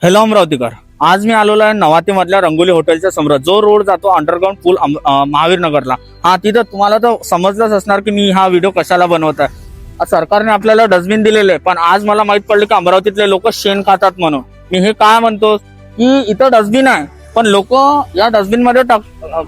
Hello अमरावतीकर, आज मी आलेलो आहे नवाती मधल्या रंगोली हॉटेलच्या समोर जो रोड जातो अंडरग्राउंड पूल महावीर नगरला. हा, तिथं तुम्हाला तर समजलंच असणार की मी हा व्हिडिओ कशाला बनवत आहे. सरकारने आपल्याला डस्टबिन दिलेले, पण आज मला माहित पडलं की अमरावतीतले लोक शेण खातात. म्हणून मी हे काय म्हणतो की इथं डस्टबिन आहे, पण लोक या डस्टबिन मध्ये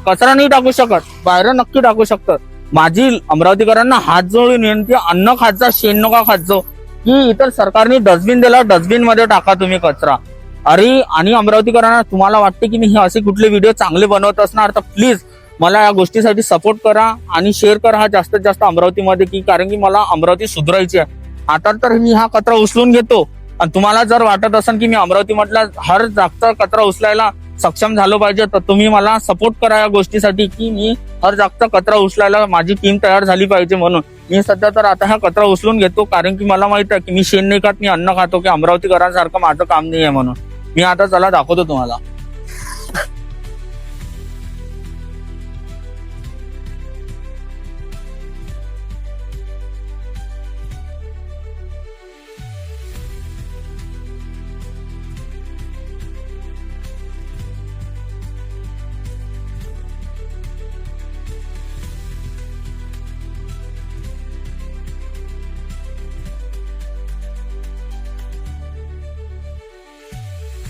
कचरा नाही टाकू शकत, बाहेर नक्की टाकू शकतात. माझी अमरावतीकरांना हात जोडून विनंती, अन्न खात जा, शेण नका खात जाऊ. की इतर सरकारने डस्टबिन दिला, डस्टबिन मध्ये टाका तुम्ही कचरा. अरे, आणि अमरावतीकरांना तुम्हाला वाटते की मी हे असे कुठले व्हिडिओ चांगले बनवत असणार, तर प्लीज मला या गोष्टीसाठी सपोर्ट करा आणि शेअर करा हा जास्तीत जास्त अमरावतीमध्ये, की कारण की मला अमरावती सुधारायची आहे. आता तर मी हा कचरा उचलून घेतो, आणि तुम्हाला जर वाटत असेल की मी अमरावती मधला हर जागचा कचरा उचलायला सक्षम झालो पाहिजे, तर तुम्ही मला सपोर्ट करा या गोष्टीसाठी, की मी हर जागचा कचरा उचलायला माझी टीम तयार झाली पाहिजे. म्हणून मी सध्या तर आता हा कचरा उचलून घेतो, कारण की मला माहित आहे की मी शेण नाही खात, मी अन्न खातो, की अमरावतीकरांसारखं माझं काम नाही आहे. म्हणून मी आता चला दाखवतो तुम्हाला.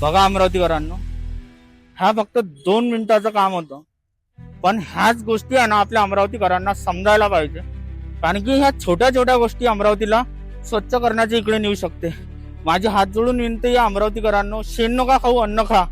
बघा अमरावतीकरांनो, हा फक्त 2 मिनिटाचं काम होतं, पण ह्याच गोष्टी आहे ना आपल्या अमरावतीकरांना समजायला पाहिजे. कारण की ह्या छोट्या छोट्या गोष्टी अमरावतीला स्वच्छ करण्याच्या इकडे नेऊ शकते. माझे हात जोडून विनंती आहे अमरावतीकरांनो, शेण नका खाऊ, अन्न खा.